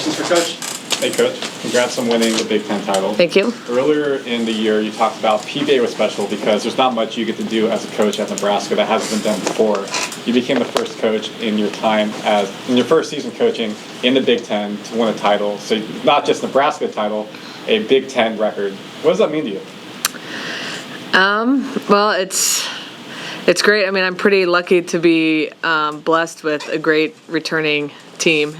questions for Coach. Hey, Coach. Congrats on winning the Big Ten title. Thank you. Earlier in the year, you talked about PBA was special because there's not much you get to do as a coach at Nebraska that hasn't been done before. You became the first coach in your first season coaching in the Big Ten to win a title. So not just Nebraska title, a Big Ten record. What does that mean to you? Well, it's great. I mean, I'm pretty lucky to be blessed with a great returning team.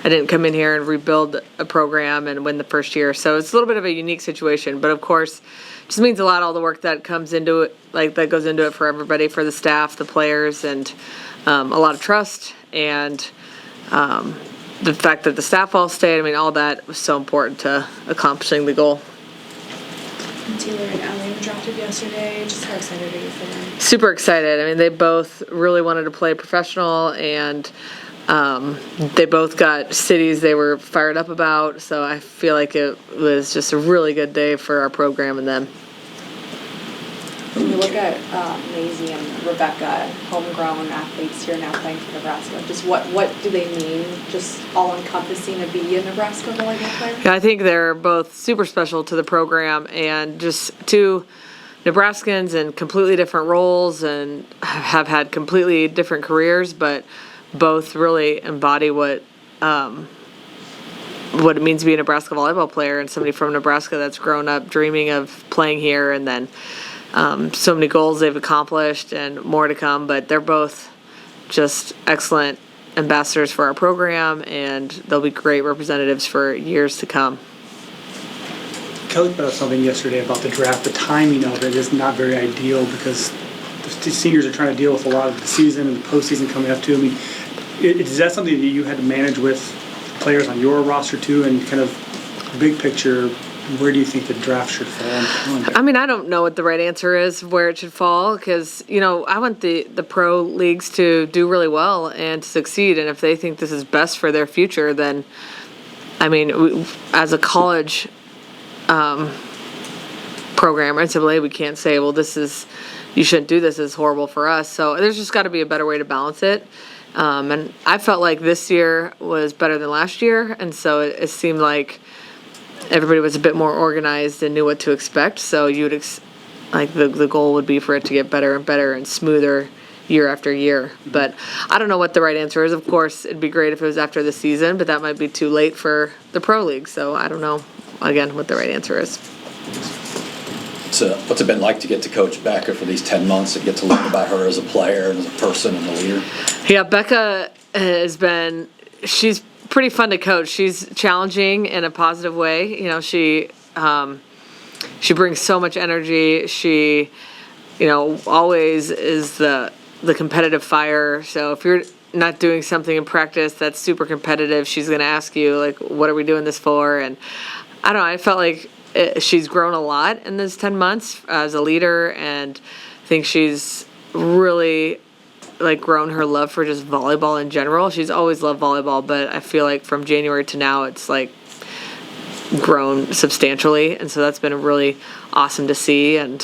I didn't come in here and rebuild a program and win the first year. So it's a little bit of a unique situation. But of course, it just means a lot, all the work that comes into it, that goes into it for everybody, for the staff, the players, and a lot of trust. And the fact that the staff all stayed, I mean, all that was so important to accomplishing the goal. Taylor and Allie were drafted yesterday. Just how excited are you for them? Super excited. I mean, they both really wanted to play professional, and they both got cities they were fired up about. So I feel like it was just a really good day for our program and them. When you look at Maise and Rebekka, homegrown athletes here now playing for Nebraska, just what do they mean, just all-encompassing to be a Nebraska volleyball player? Yeah, I think they're both super special to the program, and just two Nebraskans in completely different roles and have had completely different careers, but both really embody what it means to be a Nebraska volleyball player and somebody from Nebraska that's grown up dreaming of playing here, and then so many goals they've accomplished and more to come. But they're both just excellent ambassadors for our program, and they'll be great representatives for years to come. Kelly put out something yesterday about the draft. The timing of it is not very ideal because the seniors are trying to deal with a lot of the season and the postseason coming up too. I mean, is that something that you had to manage with players on your roster too, and kind of big picture, where do you think the draft should fall? I mean, I don't know what the right answer is where it should fall, because, I want the pro leagues to do really well and to succeed. And if they think this is best for their future, then, I mean, as a college program or NCAA, we can't say, well, you shouldn't do this, it's horrible for us. So there's just got to be a better way to balance it. And I felt like this year was better than last year, and so it seemed like everybody was a bit more organized and knew what to expect. So you would the goal would be for it to get better and better and smoother year after year. But I don't know what the right answer is. Of course, it'd be great if it was after the season, but that might be too late for the pro league. So I don't know, again, what the right answer is. So what's it been like to get to coach Rebekka for these 10 months and get to learn about her as a player and as a person and a leader? Yeah, Rebekka she's pretty fun to coach. She's challenging in a positive way. She brings so much energy. She, always is the competitive fire. So if you're not doing something in practice that's super competitive, she's going to ask you, like, what are we doing this for? And I don't know, I felt like she's grown a lot in this 10 months as a leader, and I think she's really grown her love for just volleyball in general. She's always loved volleyball, but I feel like from January to now it's grown substantially, and so that's been really awesome to see. And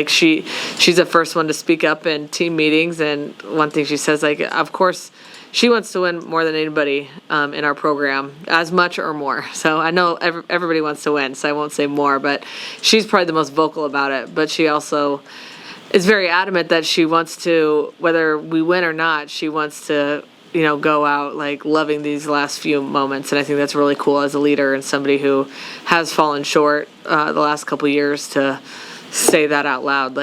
she's the first one to speak up in team meetings, and one thing she says, of course she wants to win more than anybody in our program, as much or more. So I know everybody wants to win, so I won't say more, but she's probably the most vocal about it. But she also is very adamant that she wants to, whether we win or not, she wants to, go out loving these last few moments. And I think that's really cool as a leader and somebody who has fallen short the last couple of years, to say that out loud.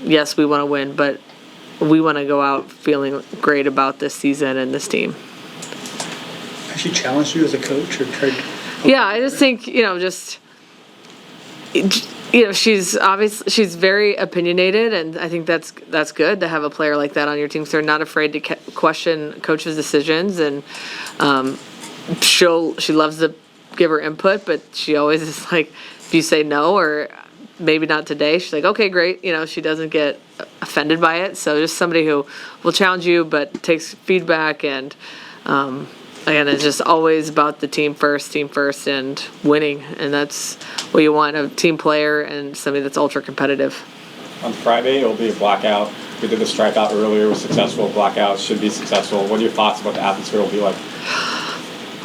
Yes, we want to win, but we want to go out feeling great about this season and this team. Has she challenged you as a coach or tried? Yeah, I just think, she's very opinionated, and I think that's good to have a player like that on your team, so they're not afraid to question coach's decisions. And she loves to give her input, but she always is if you say no or maybe not today, she's okay, great. She doesn't get offended by it. So just somebody who will challenge you but takes feedback, and again, it's just always about the team first and winning. And that's what you want, a team player and somebody that's ultra competitive. On Friday, it'll be a blackout. We did the stripe out earlier, was successful. Blackout should be successful. What are your thoughts about the atmosphere will be like?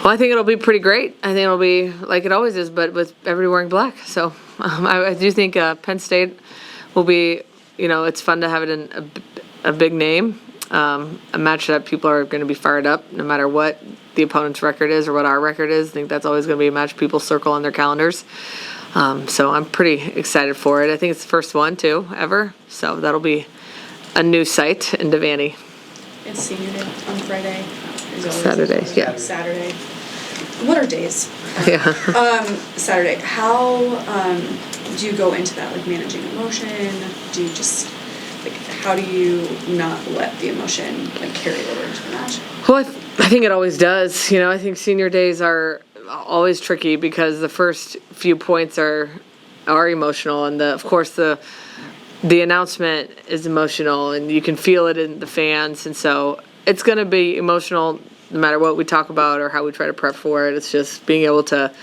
Well, I think it'll be pretty great. I think it'll be like it always is, but with everybody wearing black. So I do think Penn State will be, it's fun to have it in a big name, a match that people are going to be fired up no matter what the opponent's record is or what our record is. I think that's always going to be a match people circle on their calendars. So I'm pretty excited for it. I think it's the first one, too, ever. So that'll be a new site in Devaney. It's senior day on Friday. Saturday, yeah. Saturday. What are days? Yeah. Saturday. How do you go into that? Like managing emotion? Do you just how do you not let the emotion carry over into the match? Well, I think it always does. I think senior days are always tricky because the first few points are emotional, and of course the announcement is emotional, and you can feel it in the fans, and so it's going to be emotional no matter what we talk about or how we try to prep for it. It's just being able to,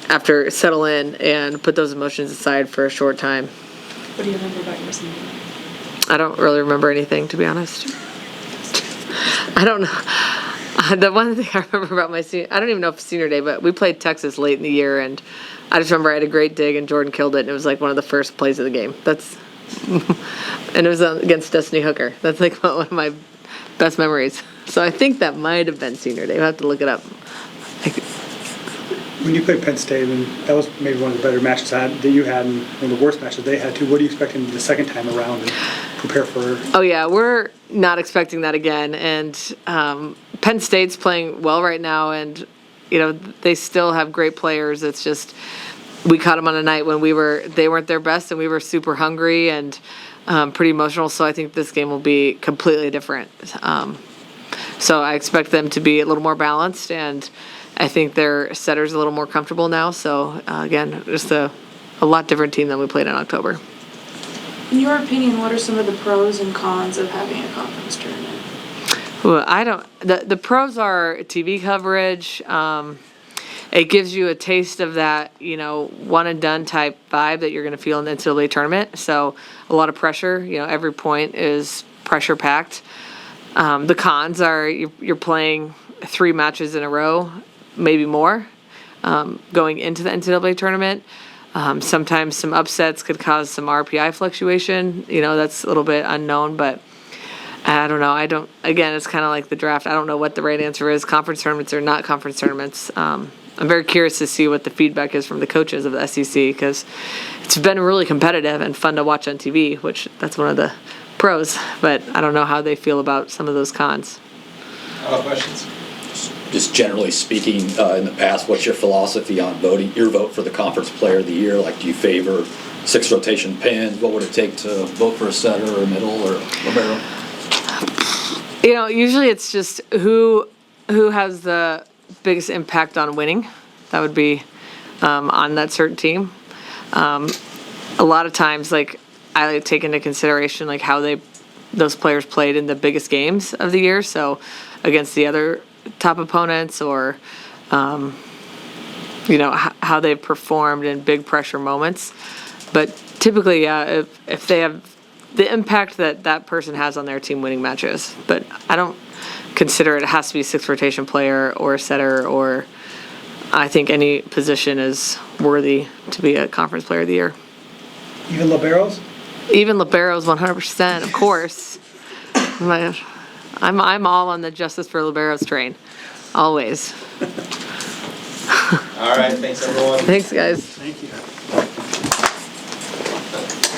after, settle in and put those emotions aside for a short time. What do you remember about your senior day? I don't really remember anything, to be honest. I don't know. The one thing I remember about my senior, I don't even know if it's senior day, but we played Texas late in the year, and I just remember I had a great dig, and Jordan killed it, and it was like one of the first plays of the game. And it was against Destiny Hooker. That's like one of my best memories. So I think that might have been senior day. We'll have to look it up. When you played Penn State, and that was maybe one of the better matches that you had, and one of the worst matches they had too. What do you expect in the second time around and prepare for? Oh yeah, we're not expecting that again. And Penn State's playing well right now, and they still have great players. It's just we caught them on a night when they weren't their best, and we were super hungry and pretty emotional. So I think this game will be completely different. So I expect them to be a little more balanced, and I think their setter's a little more comfortable now. So again, just a lot different team than we played in October. In your opinion, what are some of the pros and cons of having a conference tournament? Well, the pros are TV coverage. It gives you a taste of that, one and done type vibe that you're going to feel in the NCAA tournament. So a lot of pressure. Every point is pressure packed. The cons are you're playing 3 matches in a row, maybe more, going into the NCAA tournament. Sometimes some upsets could cause some RPI fluctuation. That's a little bit unknown, but I don't know. Again, it's kind of like the draft. I don't know what the right answer is, conference tournaments or not conference tournaments. I'm very curious to see what the feedback is from the coaches of the SEC, because it's been really competitive and fun to watch on TV, which that's one of the pros, but I don't know how they feel about some of those cons. Other questions? Just generally speaking, in the past, what's your philosophy on voting? Your vote for the Conference Player of the Year? Like, do you favor 6 rotation pins? What would it take to vote for a setter or a middle or libero? Usually it's just who has the biggest impact on winning. That would be on that certain team. A lot of times, I take into consideration how those players played in the biggest games of the year. So against the other top opponents, or how they've performed in big pressure moments. But typically, yeah, if they have the impact that person has on their team winning matches. But I don't consider it has to be a 6 rotation player or a setter, or I think any position is worthy to be a Conference Player of the Year. Even liberos? Even liberos, 100%, of course. I'm all on the Justice for Liberos train, always. All right, thanks everyone. Thanks, guys. Thank you.